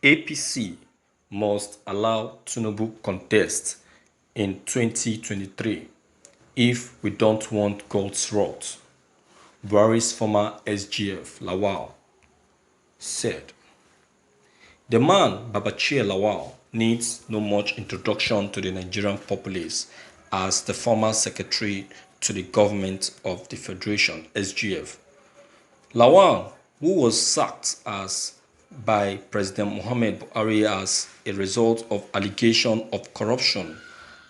APC must allow Tinub contest in 2023 if we don't want God's wrath, Buhari's former SGF Lawal said. The man, Babachir Lawal, needs no much introduction to the Nigerian populace as the former secretary to the government of the Federation, SGF. Lawal, who was sacked by President Muhammad Buhari as a result of allegation of corruption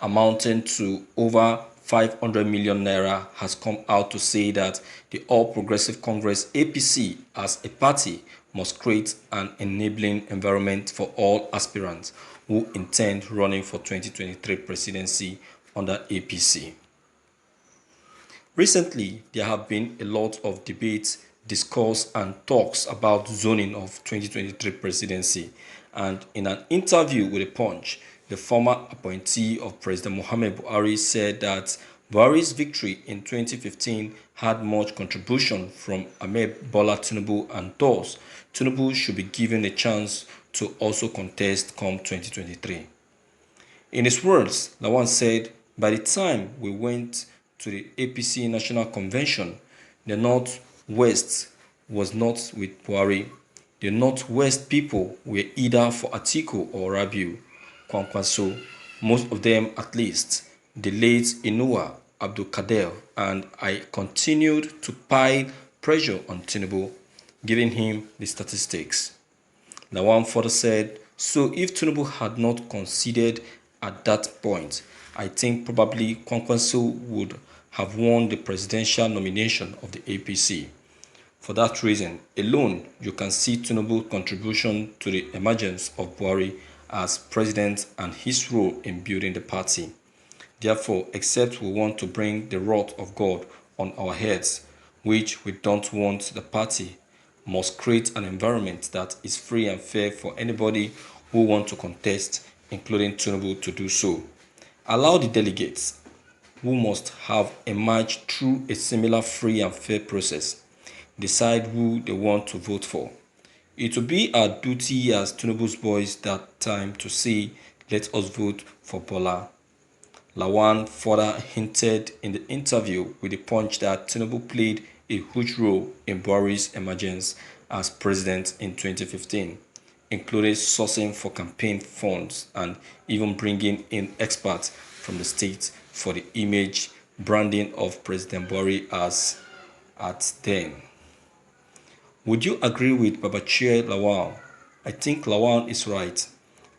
amounting to over 500 million naira, has come out to say that the All Progressive Congress APC as a party must create an enabling environment for all aspirants who intend running for 2023 presidency under APC. Recently, there have been a lot of debates, discourse and talks about zoning of 2023 presidency, and in an interview with The Punch, the former appointee of President Muhammad Buhari said that Buhari's victory in 2015 had much contribution from Ahmed Bola Tinub, and thus Tinub should be given a chance to also contest come 2023. In his words, Lawan said, by the time we went to the APC National Convention, the Northwest was not with Buhari. The Northwest people were either for Atiku or Rabiu, Kwankwaso, most of them at least, the late Inua Abdul Kader, and I continued to pile pressure on Tinubu, giving him the statistics. Lawan further said, so if Tinubu had not conceded at that point, I think probably Kwankwaso would have won the presidential nomination of the APC. For that reason alone, you can see Tinubu's contribution to the emergence of Buhari as president and his role in building the party. Therefore, except we want to bring the wrath of God on our heads, which we don't want, the party must create an environment that is free and fair for anybody who wants to contest, including Tinubu, to do so. Allow the delegates, who must have emerged through a similar free and fair process, decide who they want to vote for. It will be our duty as Tinubu's boys that time to say, let us vote for Bola. Lawan further hinted in the interview with The Punch that Tinubu played a huge role in Buhari's emergence as president in 2015, including sourcing for campaign funds and even bringing in experts from the state for the image branding of President Buhari as at then. Would you agree with Babachir Lawal? I think Lawal is right.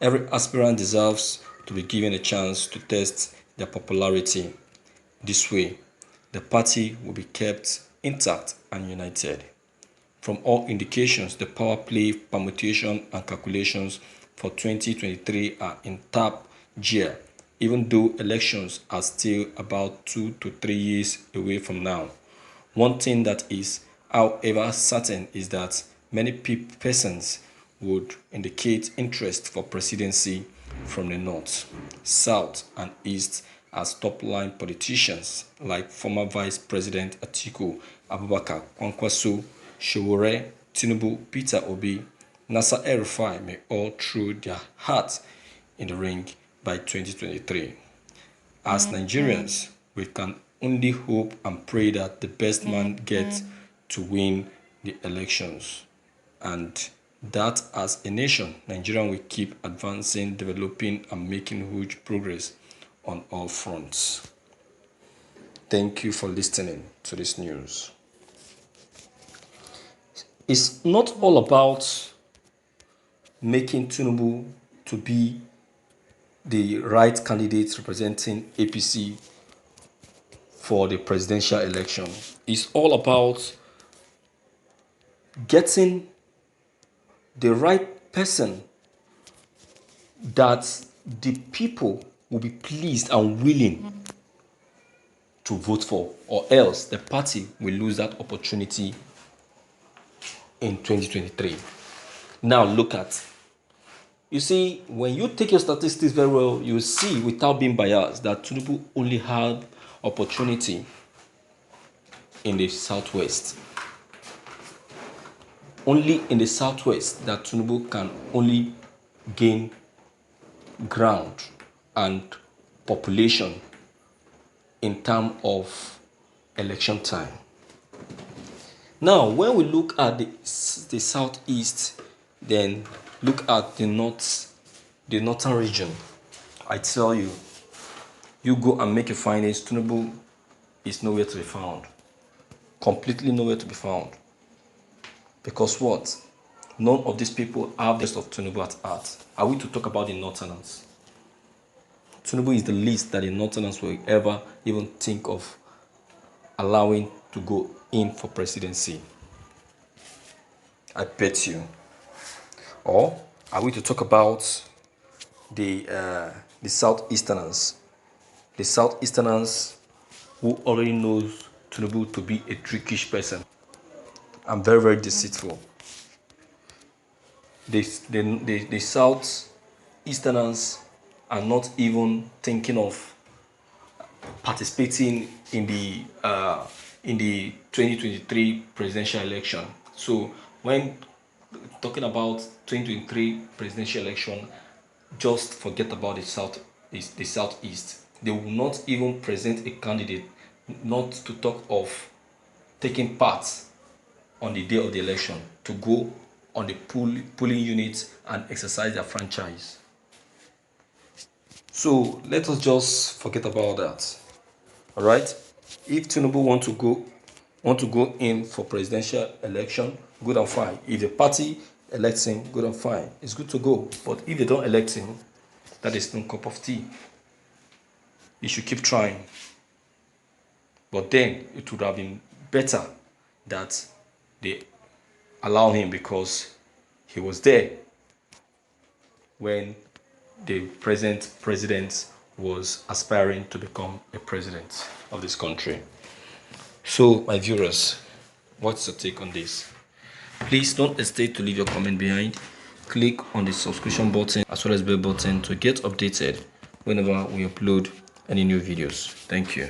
Every aspirant deserves to be given a chance to test their popularity. This way, the party will be kept intact and united. From all indications, the power play, permutation and calculations for 2023 are in top gear, even though elections are still about 2 to 3 years away from now. One thing that is, however, certain is that many persons would indicate interest for presidency from the north, south, and east as top-line politicians like former Vice President Atiku Abubakar, Kwankwaso, Sowore, Tinubu, Peter Obi, Nasser El-Rufai may all throw their hat in the ring by 2023. As Nigerians, we can only hope and pray that the best man gets to win the elections, and that as a nation, Nigeria will keep advancing, developing, and making huge progress on all fronts. Thank you for listening to this news. It's not all about making Tinubu to be the right candidate representing APC for the presidential election. It's all about getting the right person that the people will be pleased and willing to vote for, or else the party will lose that opportunity in 2023. Now look at, you see, when you take your statistics very well, you will see without being biased that Tinubu only had opportunity in the southwest. only in the southwest that Tinub can only gain ground and population in terms of election time. Now, when we look at the southeast, then look at the northern region. I tell you, you go and make your findings. Tinub is nowhere to be found. Completely nowhere to be found. Because what? None of these people have the rest of Tinub at heart. Are we to talk about the northerners? Tinub is the least that the northerners will ever even think of allowing to go in for presidency. I bet you. Or are we to talk about the southeasterners? The southeasterners who already knows Tinub to be a trickish person and very, very deceitful. The southeasterners are not even thinking of participating in the 2023 presidential election. So when talking about 2023 presidential election, just forget about the southeast. They will not even present a candidate, not to talk of taking part on the day of the election, to go on the polling units and exercise their franchise. So let us just forget about that. All right. If Tinub want to go in for presidential election, good and fine. If the party elects him, good and fine. It's good to go. But if they don't elect him, that is no cup of tea. He should keep trying. But then it would have been better that they allow him, because he was there when the present president was aspiring to become a president of this country. So, my viewers, what's your take on this? Please don't hesitate to leave your comment behind. Click on the subscription button as well as bell button to get updated whenever we upload any new videos. Thank you.